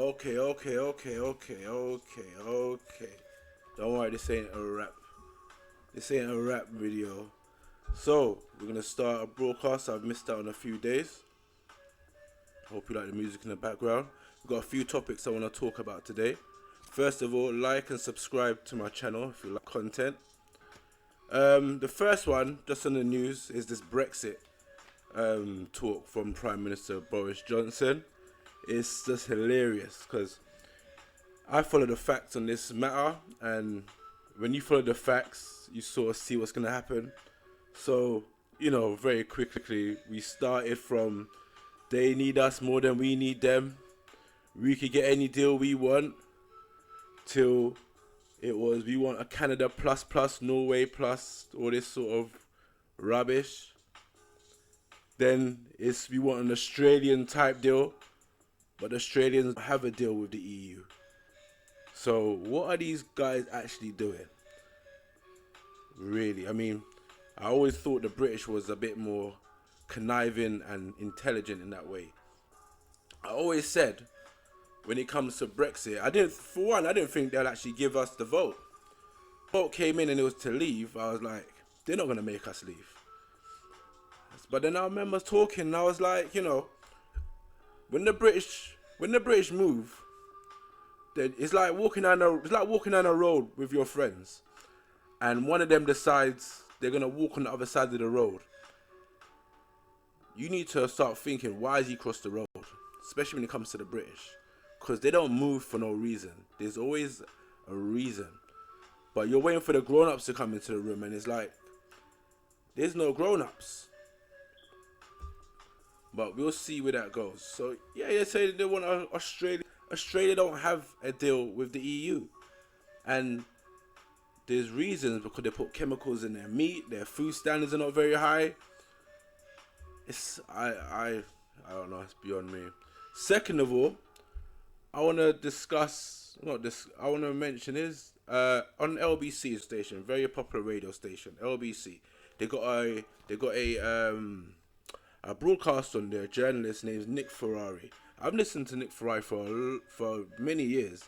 Okay. Don't worry, this ain't a rap. This ain't a rap video. So, we're gonna start a broadcast. I've missed out on a few days. Hope you like the music in the background. We've got a few topics I want to talk about today. First of all, like and subscribe to my channel if you like content. The first one, just on the news, is this Brexit talk from Prime Minister Boris Johnson. It's just hilarious because I follow the facts on this matter, and when you follow the facts, you sort of see what's going to happen. So, very quickly, we started from they need us more than we need them. We could get any deal we want, till it was we want a Canada plus, Norway plus, all this sort of rubbish. Then we want an Australian type deal, but the Australians have a deal with the EU. So what are these guys actually doing? Really, I always thought the British was a bit more conniving and intelligent in that way. I always said, when it comes to Brexit, I didn't think they'll actually give us the vote. Vote came in and it was to leave. I was like, they're not gonna make us leave. But then I remember talking, and I was like, when the British move, then it's like walking down a road with your friends, and one of them decides they're gonna walk on the other side of the road. You need to start thinking, why has he crossed the road? Especially when it comes to the British, because they don't move for no reason. There's always a reason. But you're waiting for the grown-ups to come into the room, and it's like, there's no grown-ups. But we'll see where that goes. So yeah, they say they want Australia. Australia don't have a deal with the EU, and there's reasons, because they put chemicals in their meat. Their food standards are not very high. I don't know. It's beyond me. Second of all, I want to I want to mention is on Lbc'S station, very popular radio station, LBC. They got a broadcast on there. A journalist named Nick Farrari. I've listened to Nick Farrari for many years,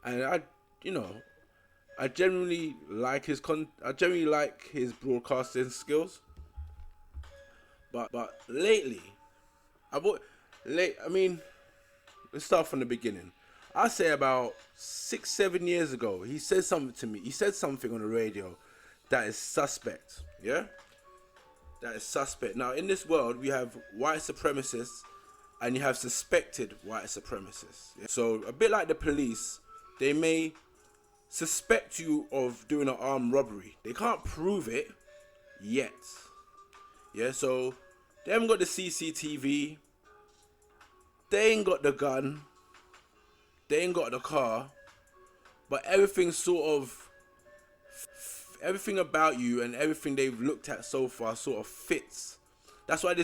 and I generally like his broadcasting skills. But lately, let's start from the beginning. I say about 6-7 years ago, he said something to me. He said something on the radio that is suspect. Yeah, that is suspect. Now, in this world, we have white supremacists and you have suspected white supremacists. Yeah? So, a bit like the police, they may suspect you of doing an armed robbery. They can't prove it yet. Yeah, so they haven't got the CCTV. They ain't got the gun. They ain't got the car. But everything about you and everything they've looked at so far sort of fits. That's why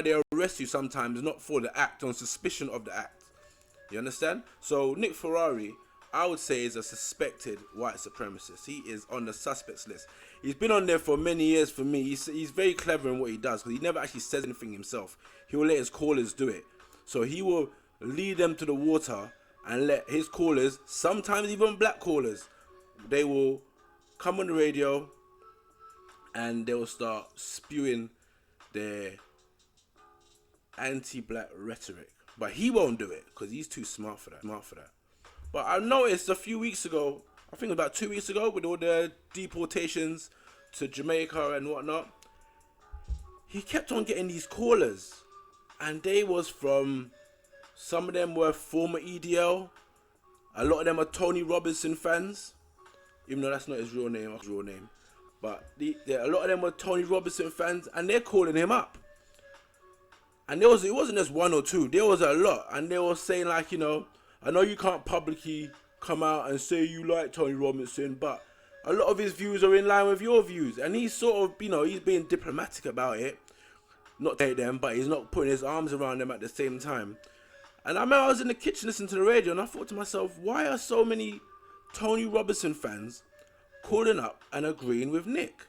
they arrest you sometimes, not for the act, on suspicion of the act. You understand? So Nick Farrari, I would say, is a suspected white supremacist. He is on the suspects list. He's been on there for many years for me. He's very clever in what he does, because he never actually says anything himself. He will let his callers do it. So he will lead them to the water and let his callers, sometimes even black callers, they will come on the radio and they will start spewing their anti-black rhetoric. But he won't do it because he's too smart for that. But I noticed a few weeks ago, I think about 2 weeks ago, with all the deportations to Jamaica and whatnot, he kept on getting these callers, and they was from, some of them were former EDL, a lot of them are Tony Robinson fans, even though that's not his real name, but a lot of them were Tony Robinson fans, and they're calling him up. And it wasn't just one or two, there was a lot, and they were saying like, I know you can't publicly come out and say you like Tony Robinson, but a lot of his views are in line with your views. And he's sort of, he's being diplomatic about it. Not to hate them, but he's not putting his arms around them at the same time. And I remember I was in the kitchen listening to the radio, and I thought to myself, why are so many Tony Robinson fans calling up and agreeing with Nick?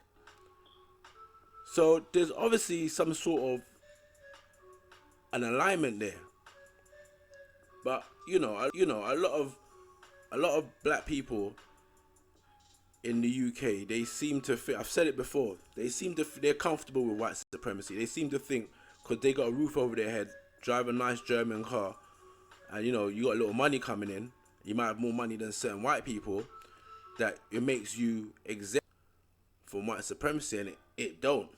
So there's obviously some sort of an alignment there. But, a lot of black people in the UK, they seem to think, I've said it before, they're comfortable with white supremacy. They seem to think because they got a roof over their head, drive a nice German car, and you got a little money coming in, you might have more money than certain white people, that it makes you exempt from white supremacy, and it don't.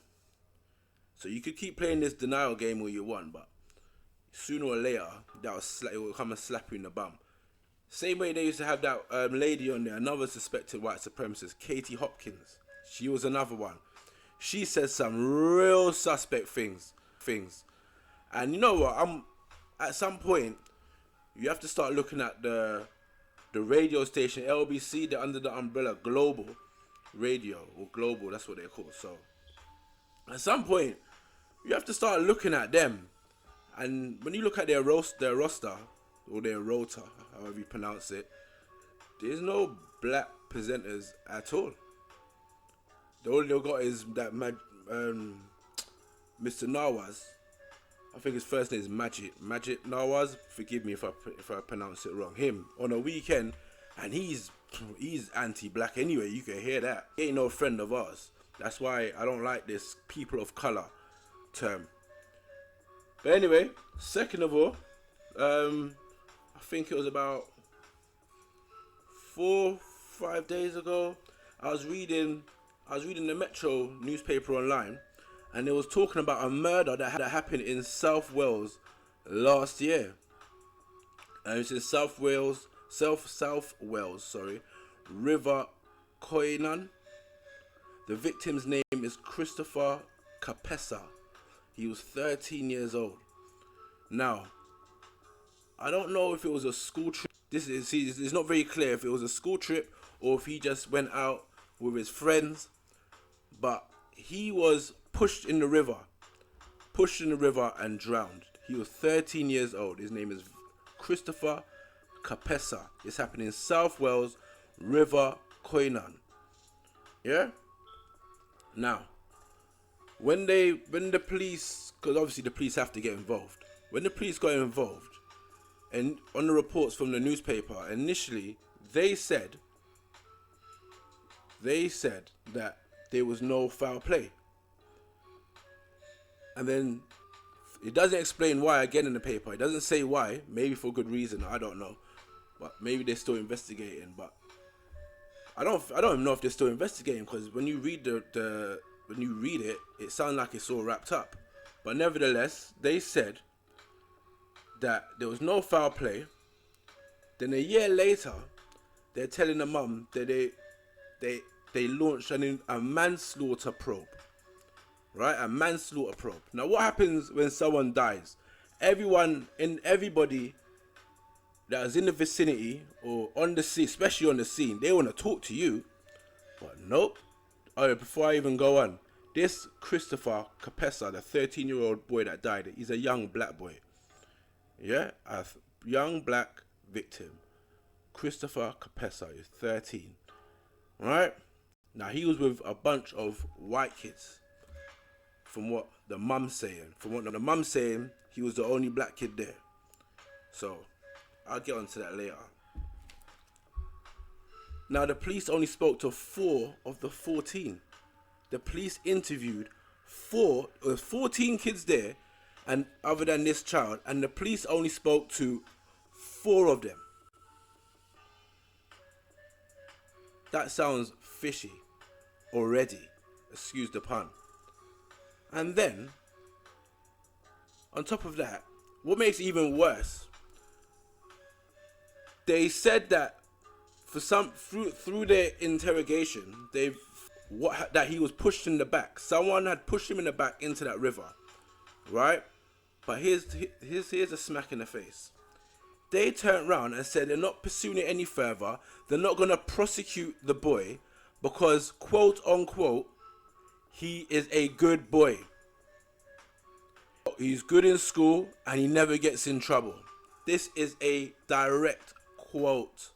So you could keep playing this denial game all you want, but sooner or later, it will come and slap you in the bum. Same way they used to have that lady on there, another suspected white supremacist, Katie Hopkins. She was another one. She said some real suspect things. And you know what? At some point, you have to start looking at the radio station, LBC, they're under the umbrella Global Radio, or Global, that's what they're called. So, at some point, you have to start looking at them. And when you look at their roster, or their rota, however you pronounce it, there's no black presenters at all. The only they've got is that Mr. Nawaz. I think his first name is Majid Nawaz. Forgive me if I pronounce it wrong. Him on a weekend, and he's anti-black anyway. You can hear that. He ain't no friend of ours. That's why I don't like this people of color term. But anyway, second of all, I think it was about 4-5 days ago, I was reading the Metro newspaper online, and it was talking about a murder that happened in South Wales last year. And it's in South Wales, River Coinan. The victim's name is Christopher Capessa. He was 13 years old. Now, I don't know if it was a school trip. It's not very clear if it was a school trip or if he just went out with his friends. But he was pushed in the river and drowned. He was 13 years old. His name is Christopher Capessa. It's happening in South Wales, River Coinan. Yeah? Now, when the police, because obviously the police have to get involved. When the police got involved, and on the reports from the newspaper, initially they said that there was no foul play. And then it doesn't explain why again in the paper. It doesn't say why, maybe for good reason, I don't know. But maybe they're still investigating, but I don't even know if they're still investigating, because when you read it, it sounds like it's all wrapped up. But nevertheless, they said that there was no foul play. Then a year later, they're telling the mum that they launched a manslaughter probe. Right? A manslaughter probe. Now what happens when someone dies? Everybody that was in the vicinity or on the scene, especially on the scene, they want to talk to you. But nope. Oh, before I even go on, this Christopher Capessa, the 13-year-old boy that died, he's a young black boy. Yeah, a young black victim. Christopher Capessa is 13. Right? Now, he was with a bunch of white kids. From what the mum's saying, he was the only black kid there. So, I'll get onto that later. Now, the police only spoke to 4 of the 14. The police interviewed 14 kids there, and other than this child, and the police only spoke to 4 of them. That sounds fishy already, excuse the pun. And then, on top of that, what makes it even worse, they said that through their interrogation, that he was pushed in the back. Someone had pushed him in the back into that river, right? But here's a smack in the face. They turned around and said they're not pursuing it any further. They're not going to prosecute the boy because, quote unquote, he is a good boy. He's good in school and he never gets in trouble. This is a direct quote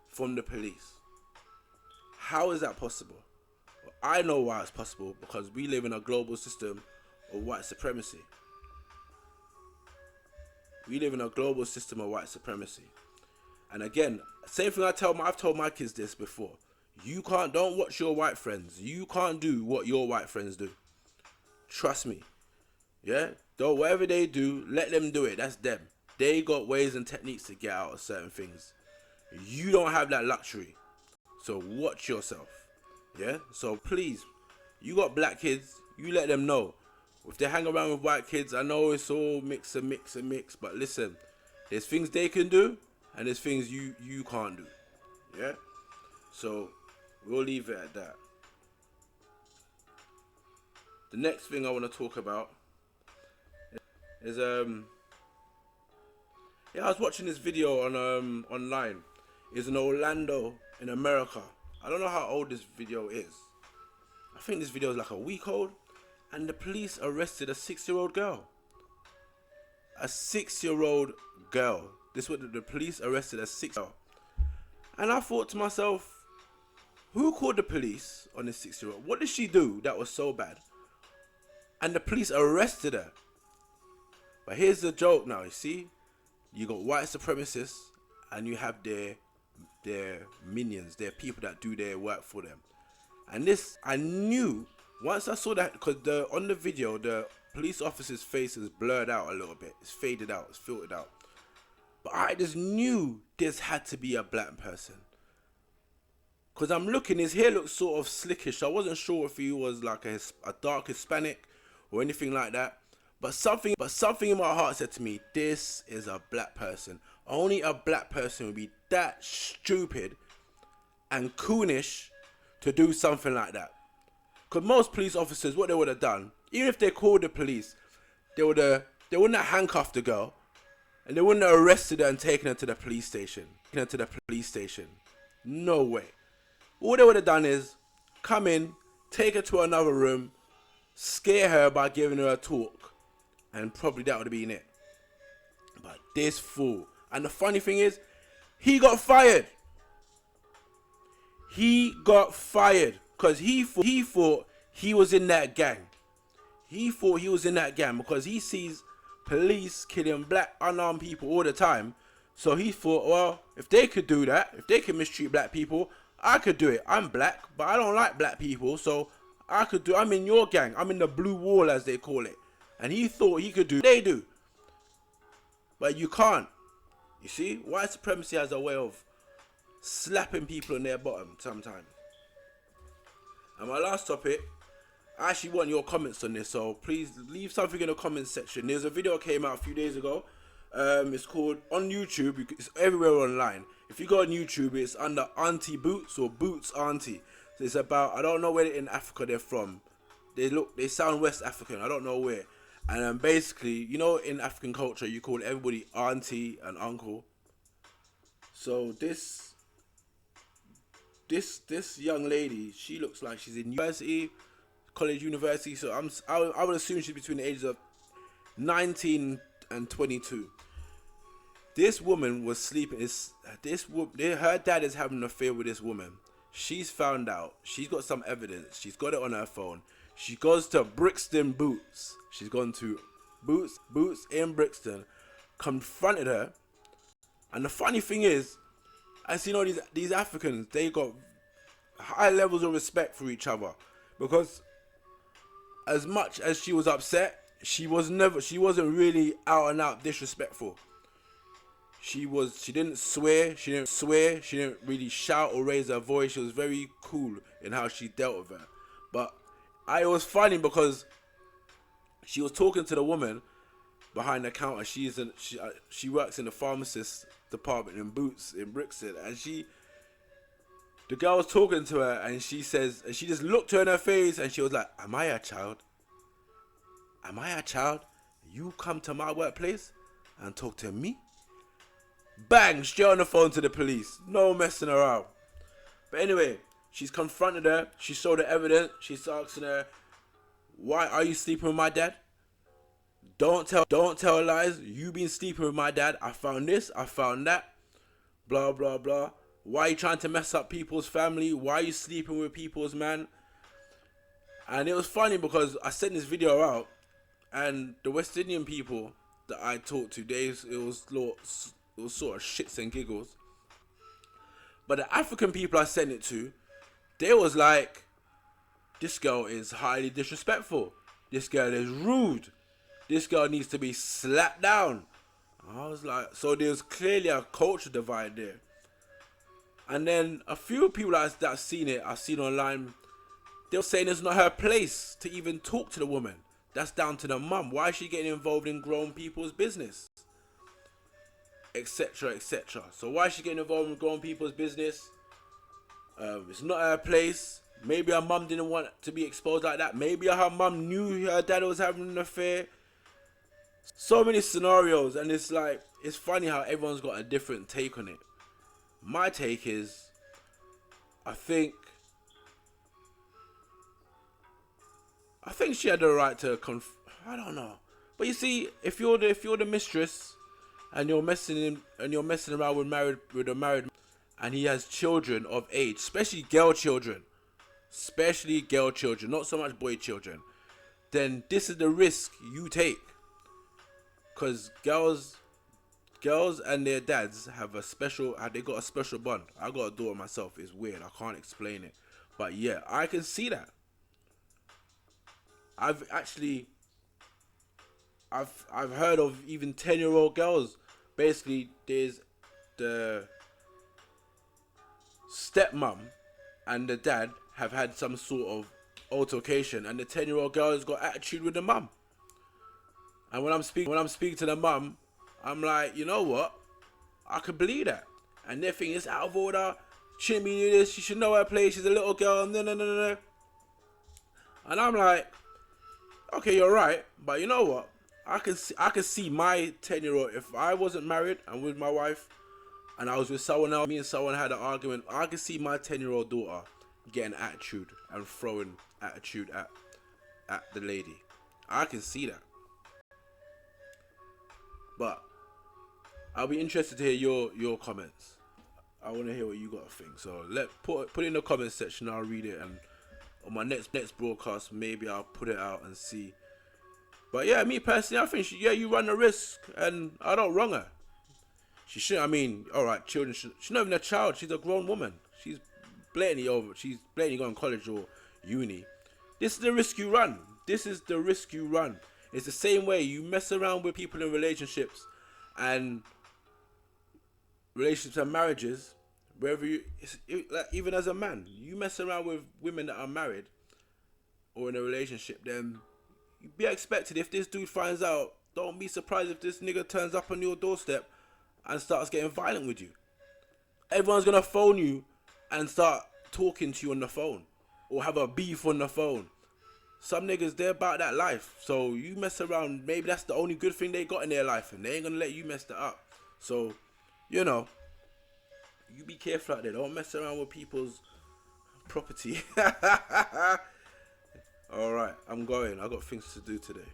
from the police. How is that possible? Well, I know why it's possible, because we live in a global system of white supremacy. We live in a global system of white supremacy. And again, same thing I've told my kids this before. Don't watch your white friends. You can't do what your white friends do. Trust me. Yeah? Though whatever they do, let them do it. That's them. They got ways and techniques to get out of certain things. You don't have that luxury. So watch yourself. Yeah? So please, you got black kids, you let them know. If they hang around with white kids, I know it's all mix, but listen, there's things they can do and there's things you can't do. Yeah? So we'll leave it at that. The next thing I want to talk about is I was watching this video on online. It's in Orlando in America. I don't know how old this video is. I think this video is like a week old, and the police arrested a 6-year-old girl. A 6-year-old girl. This was the police arrested a 6-year-old. And I thought to myself, who called the police on this 6-year-old? What did she do that was so bad? And the police arrested her. But here's the joke now, you see? You got white supremacists and you have their minions, their people that do their work for them. And this, I knew, once I saw that, because on the video, the police officer's face is blurred out a little bit. It's faded out, it's filtered out. But I just knew this had to be a black person. Because I'm looking, his hair looks sort of slickish. I wasn't sure if he was like a dark Hispanic or anything like that. But something in my heart said to me, this is a black person. Only a black person would be that stupid and coonish to do something like that. Because most police officers, what they would have done, even if they called the police, they wouldn't have handcuffed the girl and they wouldn't have arrested her and taken her to the police station. No way. All they would have done is come in, take her to another room, scare her by giving her a talk, and probably that would have been it. But this fool, and the funny thing is, he got fired. He got fired because he thought he was in that gang. He thought he was in that gang because he sees police killing black unarmed people all the time. So he thought, well, if they could do that, if they can mistreat black people, I could do it. I'm black, but I don't like black people, so I'm in your gang. I'm in the blue wall, as they call it. And he thought he could do what they do. But you can't. You see, white supremacy has a way of slapping people on their bottom sometimes. And my last topic, I actually want your comments on this, so please leave something in the comments section. There's a video that came out a few days ago. It's called, on YouTube, it's everywhere online. If you go on YouTube, it's under Auntie Boots or Boots Auntie. So it's about, I don't know where in Africa they're from. They sound West African, I don't know where. And basically, you know, in African culture, you call everybody auntie and uncle. So this young lady, she looks like she's in college university. So I would assume she's between the ages of 19 and 22. This woman was sleeping. Her dad is having an affair with this woman. She's found out. She's got some evidence. She's got it on her phone. She goes to Brixton Boots. She's gone to Boots in Brixton, confronted her. And the funny thing is, as you know, these Africans, they got high levels of respect for each other. Because as much as she was upset, she wasn't really out and out disrespectful. She didn't swear, she didn't really shout or raise her voice. She was very cool in how she dealt with her. But it was funny because she was talking to the woman behind the counter. She works in the pharmacist department in Boots in Brixton, and the girl was talking to her, and she just looked her in her face, and she was like, "Am I a child? Am I a child? You come to my workplace and talk to me?" Bang! Straight on the phone to the police. No messing around. But anyway, she's confronted her. She showed her evidence. She's asking her, "Why are you sleeping with my dad? Don't tell lies. You been sleeping with my dad. I found this. I found that. Blah, blah, blah. Why are you trying to mess up people's family? Why are you sleeping with people's man?" And it was funny because I sent this video out, and the West Indian people that I talked to, it was sort of shits and giggles. But the African people I sent it to, they was like, this girl is highly disrespectful. This girl is rude. This girl needs to be slapped down. I was like, so there's clearly a culture divide there. And then a few people that seen it, I've seen online, they were saying it's not her place to even talk to the woman. That's down to the mum. Why is she getting involved in grown people's business? Etc, etc. So why is she getting involved in grown people's business? It's not her place. Maybe her mum didn't want to be exposed like that. Maybe her mum knew her dad was having an affair. So many scenarios, and it's like, it's funny how everyone's got a different take on it. My take is, I think she had the right to I don't know. But you see, if you're the mistress and you're messing around with a married and he has children of age, especially girl children, not so much boy children, then this is the risk you take. Cause girls and their dads have got a special bond. I got a daughter myself. It's weird. I can't explain it. But yeah, I can see that. I've heard of even 10-year-old girls. Basically, there's the stepmom and the dad have had some sort of altercation, and the 10-year-old girl has got attitude with the mum. And when I'm speaking to the mum, I'm like, you know what? I could believe that. And they're thinking it's out of order. Shouldn't be doing this. She should know her place. She's a little girl. No. And I'm like, okay, you're right. But you know what? I can see my 10-year-old. If I wasn't married and with my wife, and I was with someone else, me and someone had an argument, I can see my 10-year-old daughter getting attitude and throwing attitude at the lady. I can see that. But I'll be interested to hear your comments. I want to hear what you got to think. So put it in the comment section. I'll read it, and on my next broadcast, maybe I'll put it out and see. But yeah, me personally, I think you run the risk, and I don't wrong her. She shouldn't. I mean, all right, children. She's not even a child. She's a grown woman. She's blatantly going to college or uni. This is the risk you run. It's the same way you mess around with people in relationships and marriages, wherever even as a man, you mess around with women that are married or in a relationship, then you be expected, if this dude finds out, don't be surprised if this nigga turns up on your doorstep and starts getting violent with you. Everyone's gonna phone you and start talking to you on the phone or have a beef on the phone. Some niggas, they're about that life. So you mess around, maybe that's the only good thing they got in their life, and they ain't gonna let you mess that up. So, you be careful out there. Don't mess around with people's property. Alright, I'm going. I got things to do today.